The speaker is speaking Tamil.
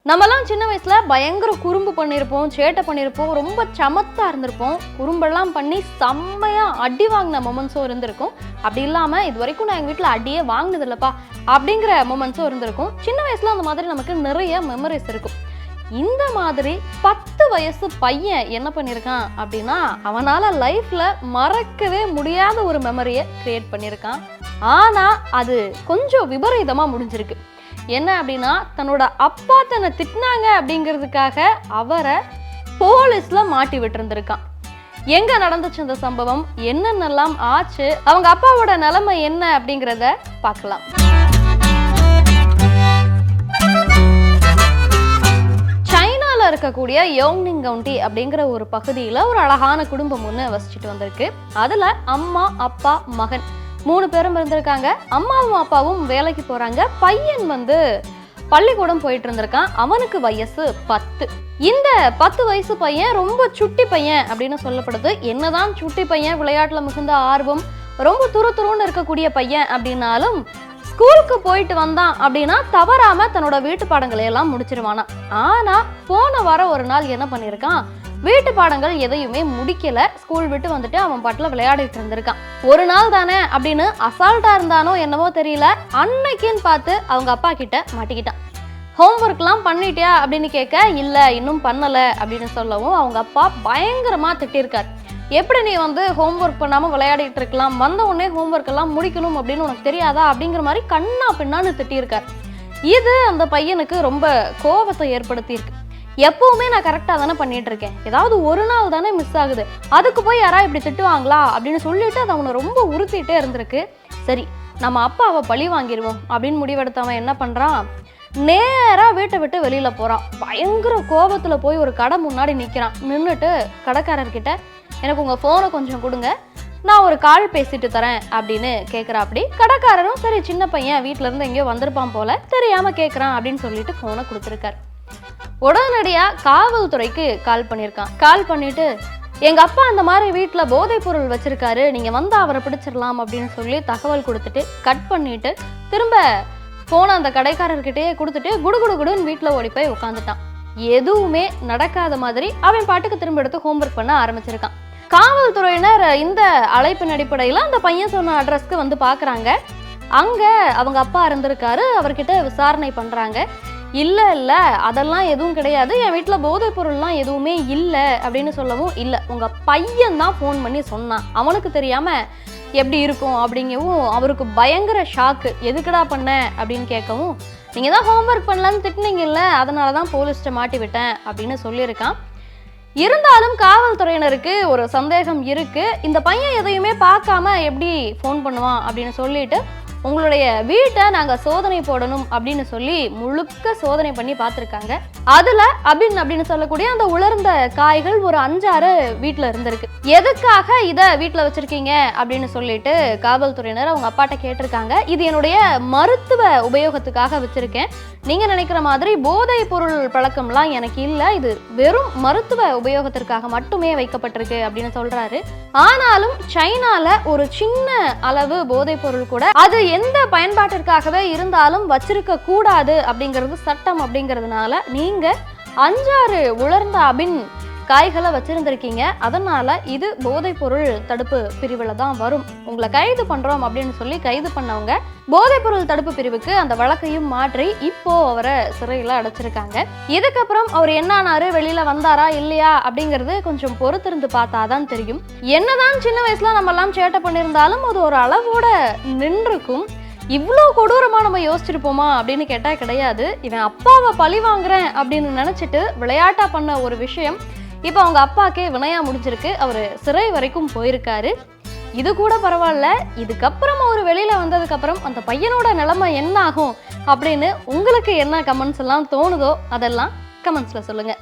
நம்மலாம் சின்ன வயசுல பயங்கர குறும்பு பண்ணியிருப்போம், சேட்டை பண்ணியிருப்போம், ரொம்ப சமத்தா இருந்திருப்போம். குறும்பெல்லாம் பண்ணி செம்மையா அடி வாங்கின மொமெண்ட்ஸும் இருந்திருக்கும். அப்படி இல்லாம இது வரைக்கும் நான் எங்க வீட்டில் அடியே வாங்கினது இல்லப்பா அப்படிங்கிற மொமெண்ட்ஸும் இருந்திருக்கும். சின்ன வயசுல அந்த மாதிரி நமக்கு நிறைய மெமரிஸ் இருக்கும். இந்த மாதிரி 10 வயசு பையன் என்ன பண்ணியிருக்கான் அப்படின்னா, அவனால லைஃப்ல மறக்கவே முடியாத ஒரு மெமரியை கிரியேட் பண்ணியிருக்கான். ஆனா அது கொஞ்சம் விபரீதமா முடிஞ்சிருக்கு. என்ன அப்படின்னா, தன்னோட அப்பா தன்னை திட்டினாங்க அப்படிங்கிறதுக்காக அவரை போலீஸ்ல மாட்டி விட்டுருந்துருக்கான். எங்க நடந்துச்சு இந்த சம்பவம், என்னென்னலாம் ஆச்சு, அவங்க அப்பாவோட நிலைமை என்ன அப்படிங்கிறத பார்க்கலாம். சைனால இருக்கக்கூடிய யோங்னிங் கவுண்டி அப்படிங்கிற ஒரு பகுதியில ஒரு அழகான குடும்பம் ஒன்று வசிச்சுட்டு வந்திருக்கு. அதுல அம்மா, அப்பா, மகன் 3 பேரும் இருந்திருக்காங்க. அம்மாவும் அப்பாவும் வேலைக்கு போறாங்க. பையன் பள்ளிக்கூடம் போயிட்டு இருந்திருக்கான். அவனுக்கு வயசு 10. இந்த 10 வயசு பையன் ரொம்ப சுட்டி பையன் அப்படின்னு சொல்லப்படுது. என்னதான் சுட்டி பையன், விளையாட்டுல மிகுந்த ஆர்வம், ரொம்ப துருன்னு இருக்கக்கூடிய பையன் அப்படின்னாலும் ஸ்கூலுக்கு போயிட்டு வந்தான் அப்படின்னா தவறாம தன்னோட வீட்டு பாடங்களை எல்லாம் முடிச்சிருவானா. ஆனா போன வாரம் ஒரு நாள் என்ன பண்ணிருக்கான், வீட்டு பாடங்கள் எதையுமே முடிக்கல. ஸ்கூல் விட்டு வந்துட்டு அவன் பாட்டுல விளையாடிட்டு இருந்திருக்கான். ஒரு நாள் தானே அப்படின்னு அசால்ட்டா இருந்தானோ என்னவோ தெரியல, அன்னைக்குன்னு பார்த்து அவங்க அப்பா கிட்ட மாட்டிக்கிட்டான். ஹோம்ஒர்க்லாம் பண்ணிட்டியா அப்படின்னு கேட்க, இல்ல இன்னும் பண்ணல அப்படின்னு சொல்லவும் அவங்க அப்பா பயங்கரமா திட்டிருக்காரு. எப்படி நீ ஹோம்ஒர்க் பண்ணாம விளையாடிட்டு இருக்கலாம், வந்த உடனே ஹோம்ஒர்க் எல்லாம் முடிக்கணும் அப்படின்னு உனக்கு தெரியாதா அப்படிங்கிற மாதிரி கண்ணா பின்னான்னு திட்டிருக்காரு. இது அந்த பையனுக்கு ரொம்ப கோபத்தை ஏற்படுத்தி இருக்கு. எப்பவுமே நான் கரெக்டாக தானே பண்ணிட்டு இருக்கேன், ஏதாவது ஒரு நாள் தானே மிஸ் ஆகுது, அதுக்கு போய் யாரா இப்படி திட்டுவாங்களா அப்படின்னு சொல்லிட்டு அது அவனை ரொம்ப உறுத்திட்டே இருந்திருக்கு. சரி, நம்ம அப்பாவை பழி வாங்கிடுவோம் அப்படின்னு முடிவெடுத்தவன் என்ன பண்றான், நேரா வீட்டை விட்டு வெளியில போறான். பயங்கர கோபத்துல போய் ஒரு கடை முன்னாடி நிக்கிறான். நின்றுட்டு கடைக்காரர்கிட்ட, எனக்கு உங்க போனை கொஞ்சம் கொடுங்க, நான் ஒரு கால் பேசிட்டு தரேன் அப்படின்னு கேட்குறா. அப்படி கடைக்காரரும் சரி சின்ன பையன் வீட்டுல இருந்து எங்கேயோ வந்திருப்பான் போல, தெரியாம கேட்குறான் அப்படின்னு சொல்லிட்டு போனை கொடுத்துருக்காரு. உடனடியா காவல்துறைக்கு கால் பண்ணியிருக்கான். கால் பண்ணிட்டு, எங்க அப்பா அந்த மாதிரி வீட்டுல போதைப் பொருள் வச்சிருக்காரு, நீங்க அவரை பிடிச்சிடலாம் அப்படின்னு சொல்லி தகவல் கொடுத்துட்டு கட் பண்ணிட்டு திரும்ப போன அந்த கடைக்காரர்கிட்டயே கொடுத்துட்டு குடுன்னு வீட்டுல ஓடி போய் உட்காந்துட்டான். எதுவுமே நடக்காத மாதிரி அவன் பாட்டுக்கு திரும்ப எடுத்து ஹோம்ஒர்க் பண்ண ஆரம்பிச்சிருக்கான். காவல்துறையினர் இந்த அழைப்பின் அடிப்படையில் அந்த பையன் சொன்ன அட்ரஸ்க்கு பாக்குறாங்க. அங்க அவங்க அப்பா இருந்திருக்காரு. அவர்கிட்ட விசாரணை பண்றாங்க. இல்ல அதெல்லாம் எதுவும் கிடையாது, என் வீட்டுல போதைப் பொருள்லாம் எதுவுமே இல்லை அப்படின்னு சொல்லவும், இல்ல உங்க பையன் தான் ஃபோன் பண்ணி சொன்னான், அவனுக்கு தெரியாம எப்படி இருக்கும் அப்படிங்கவும் அவருக்கு பயங்கர ஷாக்கு. எதுக்குடா பண்ண அப்படின்னு கேட்கவும், நீங்க தான் ஹோம்ஒர்க் பண்ணலான்னு திட்டினீங்கல்ல, அதனாலதான் போலீஸ்ட்ட மாட்டி விட்டேன் அப்படின்னு சொல்லியிருக்கான். இருந்தாலும் காவல்துறையினருக்கு ஒரு சந்தேகம் இருக்கு. இந்த பையன் எதையுமே பார்க்காம எப்படி ஃபோன் பண்ணுவான் அப்படின்னு சொல்லிட்டு, உங்களுடைய வீட்டை நாங்க சோதனை போடணும் அப்படின்னு சொல்லி முழுக்க சோதனை பண்ணி பார்த்துருக்காங்க. அதுல அப்படின்னு சொல்லக்கூடிய அந்த உலர்ந்த காய்கள் ஒரு 5-6 வீட்டுல இருந்திருக்கு. எதுக்காக இதை வீட்டுல வச்சிருக்கீங்க அப்படின்னு சொல்லிட்டு காவல்துறையினர் அவங்க அப்பாட்ட கேட்டிருக்காங்க. இது என்னுடைய மருத்துவ உபயோகத்துக்காக வச்சிருக்கேன், நீங்க நினைக்கிற மாதிரி போதை பொருள் பழக்கம்லாம் எனக்கு இல்லை, இது வெறும் மருத்துவ உபயோகத்திற்காக மட்டுமே வைக்கப்பட்டிருக்கு அப்படின்னு சொல்றாரு. ஆனாலும் சைனால ஒரு சின்ன அளவு போதை பொருள் கூட அது எந்த பயன்பாட்டிற்காகவே இருந்தாலும் வச்சிருக்க கூடாது அப்படிங்கிறது சட்டம். அப்படிங்கிறதுனால நீங்க 5-6 உலர்ந்த அபின் காய்களை வச்சிருந்திருக்கீங்க, அதனால இது போதைப் பொருள் தடுப்பு பிரிவுல தான் வரும், உங்களை கைது பண்றோம் அப்படின்னு சொல்லி கைது பண்ணவங்க போதைப் பொருள் தடுப்பு பிரிவுக்கு அந்த வழக்கையும் மாற்றி இப்போ அவரை சிறையில அடைச்சிருக்காங்க. இதுக்கப்புறம் அவர் என்ன ஆனாரு, வெளியில வந்தாரா இல்லையா அப்படிங்கிறது கொஞ்சம் பொறுத்திருந்து பார்த்தாதான் தெரியும். என்னதான் சின்ன வயசுல நம்ம எல்லாம் சேட்டை பண்ணியிருந்தாலும் அது ஒரு அளவோட நின்றுக்கும். இவ்வளோ கொடூரமா நம்ம யோசிச்சிருப்போமா அப்படின்னு கேட்டா கிடையாது. இவன் அப்பாவை பழி வாங்குறேன் அப்படின்னு நினைச்சிட்டு விளையாட்டா பண்ண ஒரு விஷயம் இப்போ அவங்க அப்பாக்கே வினையா முடிஞ்சிருக்கு. அவர் சிறை வரைக்கும் போயிருக்காரு. இது கூட பரவாயில்ல, இதுக்கப்புறம் அவர் வெளியில வந்ததுக்கு அப்புறம் அந்த பையனோட நிலைமை என்ன ஆகும் அப்படின்னு உங்களுக்கு என்ன கமெண்ட்ஸ் எல்லாம் தோணுதோ அதெல்லாம் கமெண்ட்ஸ்ல சொல்லுங்க.